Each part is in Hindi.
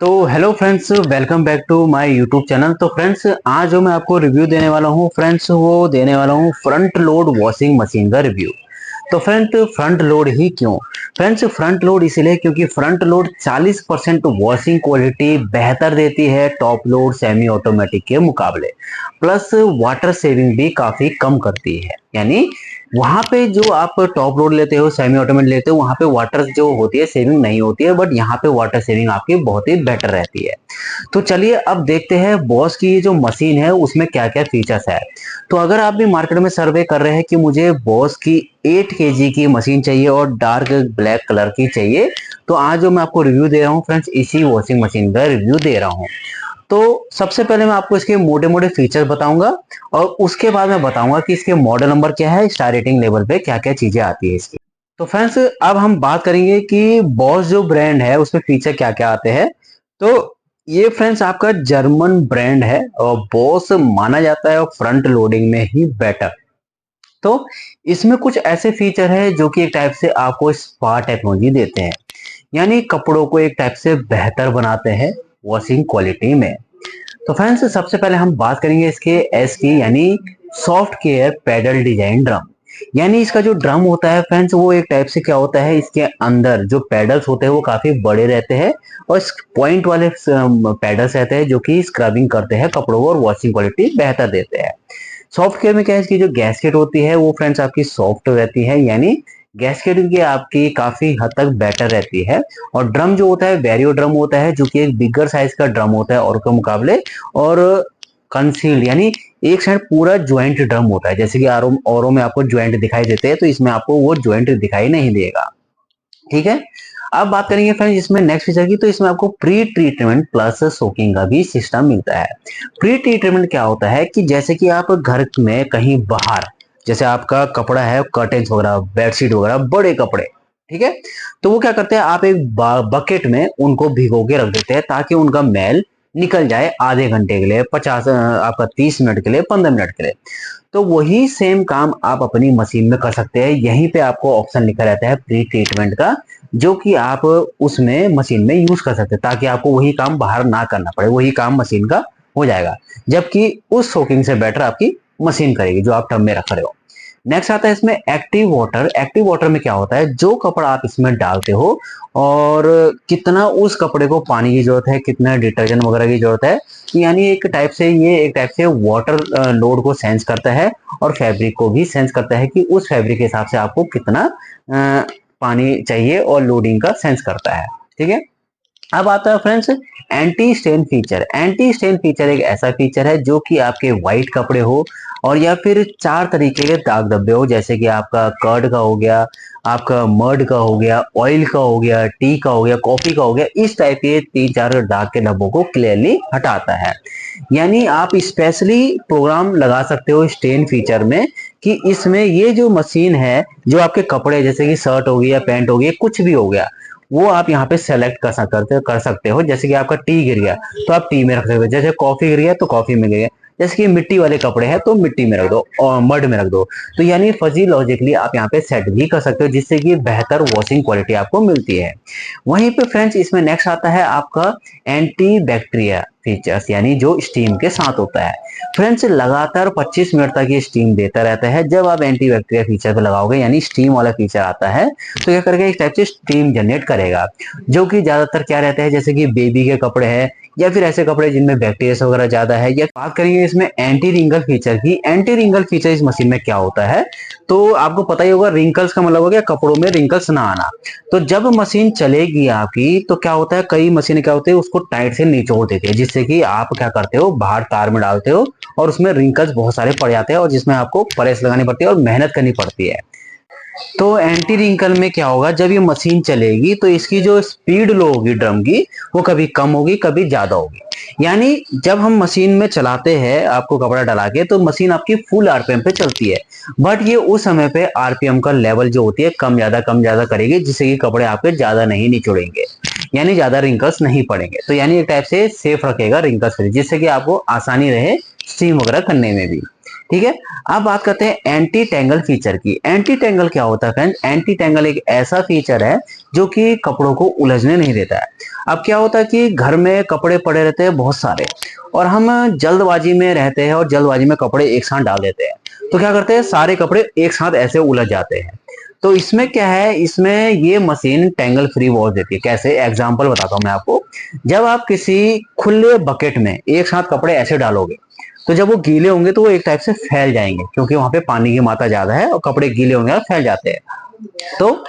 तो hello friends, welcome back to my YouTube channel. तो फ्रेंड्स, आज जो मैं आपको रिव्यू देने वाला हूँ फ्रेंड्स, वो देने वाला हूँ फ्रंट लोड वॉशिंग मशीन का रिव्यू। तो फ्रंट लोड ही क्यों? फ्रेंड्स, फ्रंट लोड इसलिए क्योंकि फ्रंट लोड 40% वॉशिंग क्वालिटी बेहतर देती है टॉप लोड सेमी ऑटोमेटिक के मुकाबले। प्लस वाटर सेविंग भी काफी कम करती है। यानी वहां पे जो आप टॉप लोड लेते हो, सेमी ऑटोमेटिक लेते हो, वहां पे वाटर जो होती है सेविंग नहीं होती है, बट यहाँ पे वाटर सेविंग आपकी बहुत ही बेटर रहती है। तो चलिए अब देखते हैं बॉस की जो मशीन है उसमें क्या क्या फीचर्स है। तो अगर आप भी मार्केट में सर्वे कर रहे हैं कि मुझे बॉस की 8 kg की मशीन चाहिए और डार्क ब्लैक कलर की चाहिए, तो आज जो मैं आपको रिव्यू दे रहा हूँ फ्रेंड्स, इसी वॉशिंग मशीन का रिव्यू दे रहा हूँ। तो सबसे पहले मैं आपको इसके मोटे मोटे फीचर्स बताऊंगा और उसके बाद मैं बताऊंगा कि इसके मॉडल नंबर क्या है, स्टार रेटिंग लेवल पे क्या क्या चीजें आती है इसकी। तो फ्रेंड्स, अब हम बात करेंगे कि बॉस जो ब्रांड है उसमें फीचर क्या क्या आते हैं। तो ये फ्रेंड्स आपका जर्मन ब्रांड है और बॉस माना जाता है फ्रंट लोडिंग में ही बेटर। तो इसमें कुछ ऐसे फीचर है जो कि एक टाइप से आपको स्पा टेक्नोलॉजी देते हैं, यानी कपड़ों को एक टाइप से बेहतर बनाते हैं वॉशिंग क्वालिटी में। तो फ्रेंड्स, सबसे पहले हम बात करेंगे इसके एस की, यानी soft care pedal design drum. यानी इसका जो ड्रम होता है फ्रेंड्स, वो एक टाइप से क्या होता है, इसके अंदर जो पेडल्स होते हैं वो काफी बड़े रहते हैं और पॉइंट वाले पेडल्स रहते हैं जो कि स्क्रबिंग करते हैं कपड़ों को और वॉशिंग क्वालिटी बेहतर देते हैं। सॉफ्ट केयर में क्या है, इसकी जो गैसकेट होती है वो फ्रेंड्स आपकी सॉफ्ट रहती है, यानी गैसकेट की आपकी काफी हद तक बेटर रहती है। और ड्रम जो होता है वेरियो ड्रम होता है, जो कि एक बिगर साइज का ड्रम होता है और के मुकाबले। और कंसील्ड यानी एक साइड पूरा ज्वाइंट ड्रम होता है, जैसे कि औरों में आपको ज्वाइंट दिखाई देते हैं, तो इसमें आपको वो ज्वाइंट दिखाई नहीं देगा। ठीक है। अब बात करेंगे फ्रेंड्स इसमें नेक्स्ट फीचर की, तो इसमें आपको प्री ट्रीटमेंट प्लस सोकिंग का भी सिस्टम मिलता है। प्री ट्रीटमेंट क्या होता है कि जैसे कि आप घर में कहीं बाहर, जैसे आपका कपड़ा है, कर्टेन्स वगैरह, बेडशीट वगैरह, बड़े कपड़े, ठीक है, तो वो क्या करते हैं, आप एक बकेट में उनको भिगो के रख देते हैं ताकि उनका मैल निकल जाए आधे घंटे के लिए, 30 मिनट के लिए, 15 मिनट के लिए। तो वही सेम काम आप अपनी मशीन में कर सकते हैं। यहीं पे आपको ऑप्शन लिखा रहता है प्री ट्रीटमेंट का, जो कि आप उसमें मशीन में यूज कर सकते हैं ताकि आपको वही काम बाहर ना करना पड़े, वही काम मशीन का हो जाएगा, जबकि उस सोकिंग से बेटर आपकी मशीन करेगी जो आप टब में रख रहे हो। नेक्स्ट आता है इसमें एक्टिव वाटर। एक्टिव वाटर में क्या होता है, जो कपड़ा आप इसमें डालते हो और कितना उस कपड़े को पानी की जरूरत है, कितना डिटर्जेंट वगैरह की जरूरत है, यानी एक टाइप से ये एक टाइप से वाटर लोड को सेंस करता है और फैब्रिक को भी सेंस करता है कि उस फैब्रिक के हिसाब से आपको कितना पानी चाहिए, और लोडिंग का सेंस करता है। ठीक है। अब आता है friends anti stain feature. Anti stain feature एक ऐसा फीचर है जो कि आपके व्हाइट कपड़े हो और या फिर 4 तरीके के दाग धब्बे हो, जैसे कि आपका कर्ड का हो गया, आपका मर्ड का हो गया, ऑयल का हो गया, टी का हो गया, कॉफी का हो गया, इस टाइप के 3-4 दाग के धब्बों को क्लियरली हटाता है। यानी आप स्पेशली प्रोग्राम लगा सकते हो स्टेन फीचर में कि इसमें ये जो मशीन है, जो आपके कपड़े जैसे कि शर्ट हो गया, पैंट हो गया, कुछ भी हो गया, वो आप यहाँ पे सेलेक्ट कर सकते हो। जैसे कि आपका टी गिर गया तो आप टी में रख सकते हो, जैसे कॉफी गिर गया तो कॉफी में गिर गया, जैसे कि मिट्टी वाले कपड़े हैं तो मिट्टी में रख दो और मड में रख दो। तो यानी फिजियोलॉजिकली आप यहाँ पे सेट भी कर सकते हो, जिससे कि बेहतर वॉशिंग क्वालिटी आपको मिलती है। वहीं पे फ्रेंड्स इसमें नेक्स्ट आता है आपका एंटी बैक्टीरिया फीचर्स, यानी जो स्टीम के साथ होता है। फ्रेंड्स लगातार 25 मिनट तक ये स्टीम देता रहता है। जब आप एंटी बैक्टीरिया फीचर पे लगाओगे, यानी स्टीम वाला फीचर आता है, तो क्या करेगा, एक टाइप से स्टीम जनरेट करेगा, जो कि ज्यादातर क्या रहता है, जैसे कि बेबी के कपड़े हैं या फिर ऐसे कपड़े जिनमें बैक्टीरिया वगैरह ज्यादा है। या बात करेंगे इसमें एंटी रिंगल फीचर की। एंटी रिंगल फीचर इस मशीन में क्या होता है, तो आपको पता ही होगा, रिंकल्स का मतलब हो गया कपड़ों में रिंकल्स ना आना। तो जब मशीन चलेगी आपकी, तो क्या होता है, कई मशीनें क्या होती है, उसको टाइट से निचोड़ देती है, जिससे कि आप क्या करते हो, बाहर तार में डालते हो और उसमें रिंकल्स बहुत सारे पड़ जाते हैं और जिसमें आपको प्रेस लगानी पड़ती है और मेहनत करनी पड़ती है। तो एंटी रिंकल में क्या होगा, जब ये मशीन चलेगी तो इसकी जो स्पीड लो होगी ड्रम की, वो कभी कम होगी कभी ज्यादा होगी। यानी जब हम मशीन में चलाते हैं आपको कपड़ा डाला के, तो मशीन आपकी फुल आरपीएम पे चलती है, बट ये उस समय पे आरपीएम का लेवल जो होती है कम ज्यादा करेगी, जिससे कि कपड़े आपके ज्यादा नहीं निचोड़ेंगे, यानी ज्यादा रिंकल्स नहीं पड़ेंगे। तो यानी एक टाइप से सेफ रखेगा रिंकल्स फ्री, जिससे कि आपको आसानी रहे स्टीम वगैरह करने में भी। ठीक है। अब बात करते हैं एंटी टेंगल फीचर की। एंटी टेंगल क्या होता है फ्रेंड्स? एंटी टेंगल एक ऐसा फीचर है जो कि कपड़ों को उलझने नहीं देता है। अब क्या होता है कि घर में कपड़े पड़े रहते हैं बहुत सारे, और हम जल्दबाजी में रहते हैं और जल्दबाजी में कपड़े एक साथ डाल देते हैं, तो क्या करते हैं सारे कपड़े एक साथ ऐसे उलझ जाते हैं। तो इसमें क्या है, इसमें ये मशीन टेंगल फ्री वॉश देती है। कैसे? एग्जांपल बताता हूं मैं आपको। जब आप किसी खुले बकेट में एक साथ कपड़े ऐसे डालोगे, तो जब वो गीले होंगे तो वो एक टाइप से फैल जाएंगे, क्योंकि वहां पे पानी की मात्रा ज्यादा है और कपड़े गीले होंगे और फैल जाते हैं। तो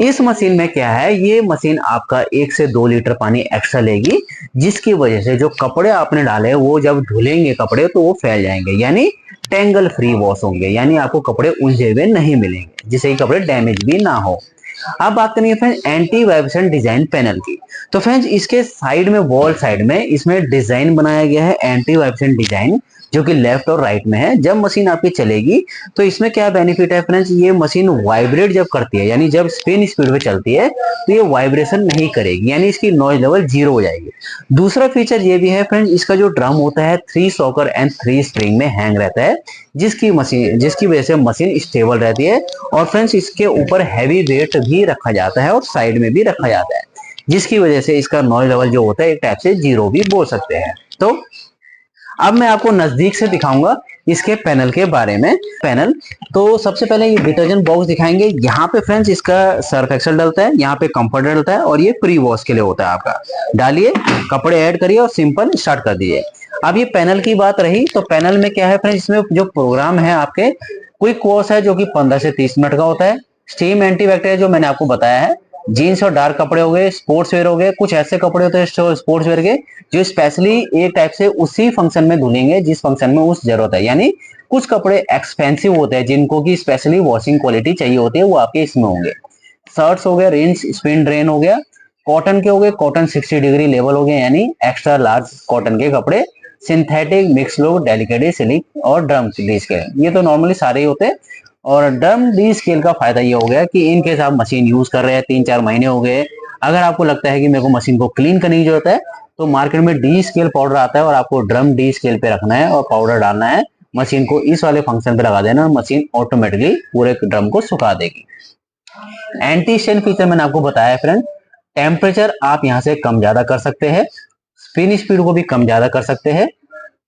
इस मशीन में क्या है, ये मशीन आपका 1 से 2 लीटर पानी एक्स्ट्रा लेगी, जिसकी वजह से जो कपड़े आपने डाले वो जब धुलेंगे कपड़े तो वो फैल जाएंगे, यानी टेंगल फ्री वॉश होंगे, यानी आपको कपड़े उलझे हुए नहीं मिलेंगे, जिससे कि कपड़े डैमेज भी ना हो। अब बात करेंगे friends anti vibration design panel की। तो फ्रेंड्स इसके साइड में, वॉल साइड में, इसमें डिजाइन बनाया गया है एंटी वाइब्रेशन डिजाइन, जो कि लेफ्ट और राइट में है। जब मशीन आपकी चलेगी तो इसमें क्या बेनिफिट है फ्रेंड्स, ये मशीन वाइब्रेट जब करती है, यानी जब स्पिन स्पीड पे चलती है तो ये वाइब्रेशन नहीं करेगी, यानी इसकी नॉइज लेवल 0 हो जाएगी। दूसरा फीचर ये भी है फ्रेंड्स, इसका जो ड्रम होता है 3 सॉकर एंड 3 स्प्रिंग में हैंग रहता है, जिसकी वजह से मशीन स्टेबल रहती है। और फ्रेंड्स इसके ऊपर हैवी वेट भी रखा जाता है और साइड में भी रखा जाता है, जिसकी वजह से इसका नॉइज लेवल जो होता है एक टाइप से 0 भी बोल सकते हैं। तो अब मैं आपको नजदीक से दिखाऊंगा इसके पैनल के बारे में। पैनल, तो सबसे पहले ये डिटर्जेंट बॉक्स दिखाएंगे। यहाँ पे फ्रेंड्स इसका सर्फ एक्सेल डलता है, यहाँ पे कंफर्ट डलता है, और ये प्री वॉश के लिए होता है आपका। डालिए, कपड़े ऐड करिए और सिंपल स्टार्ट कर दीजिए। अब ये पैनल की बात रही, तो पैनल में क्या है फ्रेंड्स, इसमें जो प्रोग्राम है आपके, क्विक वॉश है जो कि 15 से 30 मिनट का होता है। स्टीम एंटीबैक्टीरियल जो मैंने आपको बताया है। जीन्स और डार्क कपड़े हो गए, स्पोर्ट्स वेयर हो गए, कुछ ऐसे कपड़े होते हैं स्पोर्ट्स वेयर के जो स्पेशली एक टाइप से उसी फंक्शन में धुलेंगे जिस फंक्शन में उस जरूरत है, यानी कुछ कपड़े एक्सपेंसिव होते हैं जिनको की स्पेशली वॉशिंग क्वालिटी चाहिए होती है, वो आपके इसमें होंगे। शर्ट्स हो गया, रिंस स्पिन ड्रेन हो गया। कॉटन के हो गए, कॉटन 60 डिग्री लेवल हो गए, यानी एक्स्ट्रा लार्ज कॉटन के कपड़े। सिंथेटिक, मिक्स लोड, डेलिकेट, सिलिक और ड्रम डी स्केल, ये तो नॉर्मली सारे ही होते हैं। और ड्रम डी स्केल का फायदा ये हो गया कि इन केस आप मशीन यूज कर रहे हैं, 3-4 महीने हो गए, अगर आपको लगता है कि मेरे को मशीन को क्लीन करने की जरूरत है, तो मार्केट में डी स्केल पाउडर आता है और आपको ड्रम डी स्केल पे रखना है और पाउडर डालना है, मशीन को इस वाले फंक्शन पे लगा देना, मशीन ऑटोमेटिकली पूरे ड्रम को सुखा देगी। एंटी स्टेन फीचर मैंने आपको बताया फ्रेंड। टेम्परेचर आप यहाँ से कम ज्यादा कर सकते हैं, स्पिन स्पीड को भी कम ज्यादा कर सकते हैं।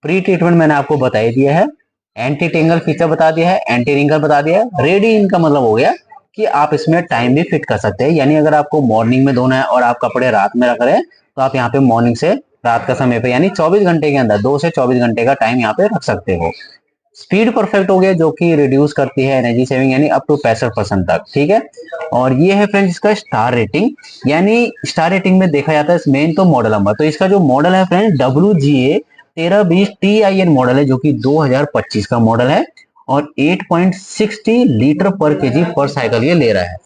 प्री ट्रीटमेंट मैंने आपको बता ही दिया है। एंटी टेंगल फीचर बता दिया है, एंटी रिंकल बता दिया है। रेडी इन का मतलब हो गया कि आप इसमें टाइम भी फिट कर सकते हैं, यानी अगर आपको मॉर्निंग में धोना है और आप कपड़े रात में रख रहे हैं, तो आप यहाँ पे मॉर्निंग से रात का समय पे, यानी 24 घंटे के अंदर 2 से 24 घंटे का टाइम यहाँ पे रख सकते हो। स्पीड परफेक्ट हो गया, जो कि रिड्यूस करती है एनर्जी सेविंग, यानी अप टू 65% तक, ठीक है। और ये है फ्रेंड्स इसका स्टार रेटिंग, यानी स्टार रेटिंग में देखा जाता है मेन तो मॉडल नंबर। तो इसका जो मॉडल है फ्रेंड्स WGA 1320 TIN मॉडल है, जो कि 2025 का मॉडल है, और 8.60 लीटर पर केजी पर साइकिल ये ले रहा है।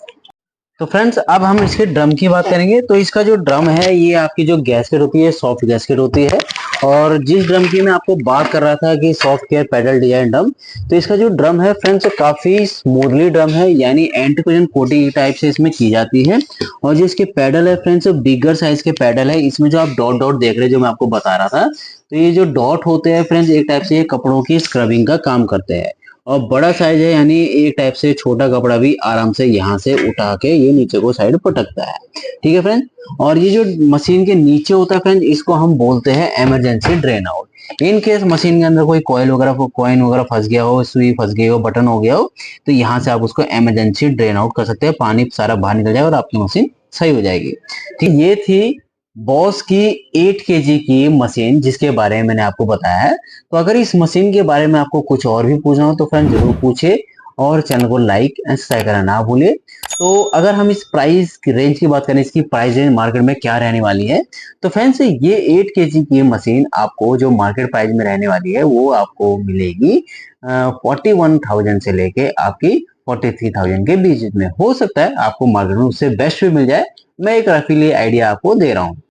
तो फ्रेंड्स अब हम इसके ड्रम की बात करेंगे। तो इसका जो ड्रम है, ये आपकी जो गैसकेट होती है सॉफ्ट गैसकेट होती है, और जिस ड्रम की मैं आपको बात कर रहा था कि soft care paddle design drum, तो इसका जो ड्रम है फ्रेंड्स काफी स्मूथली ड्रम है, यानी एंटी कोलिजन कोटिंग टाइप से इसमें की जाती है। और जो इसके पैडल है फ्रेंड्स बिगर साइज के पैडल है, इसमें जो आप डॉट डॉट देख रहे हैं जो मैं आपको बता रहा था, तो ये जो डॉट होते हैं फ्रेंड्स एक टाइप से ये कपड़ों की स्क्रबिंग का काम करते हैं। और बड़ा साइज है, यानी एक टाइप से छोटा कपड़ा भी आराम से यहाँ से उठा के ये नीचे को साइड पटकता है, ठीक है फ्रेंड। और ये जो मशीन के नीचे होता है फ्रेंड, इसको हम बोलते हैं emergency drain out. In case machine के अंदर कोई कॉइन वगैरह फंस गया हो, सुई फंस गई हो, बटन हो गया हो, तो यहाँ से आप उसको इमरजेंसी ड्रेन आउट कर सकते हैं, पानी सारा बाहर निकल जाएगा और आपकी मशीन सही हो जाएगी। ठीक, ये थी बॉस की 8 केजी की मशीन जिसके बारे में मैंने आपको बताया है। तो अगर इस मशीन के बारे में आपको कुछ और भी पूछना हो तो फ्रेंड जरूर पूछे, और चैनल को लाइक एंड सब्सक्राइब करना ना भूलिए। तो अगर हम इस प्राइस की रेंज की बात करें, इसकी प्राइस रेंज मार्केट में क्या रहने वाली है, तो फ्रेंड्स ये 8 केजी की मशीन आपको जो मार्केट प्राइस में रहने वाली है वो आपको मिलेगी 41,000 से लेके आपकी 43,000 के बीच में। हो सकता है आपको मार्केट में उससे बेस्ट भी मिल जाए, मैं एक रफीली आइडिया आपको दे रहा हूँ।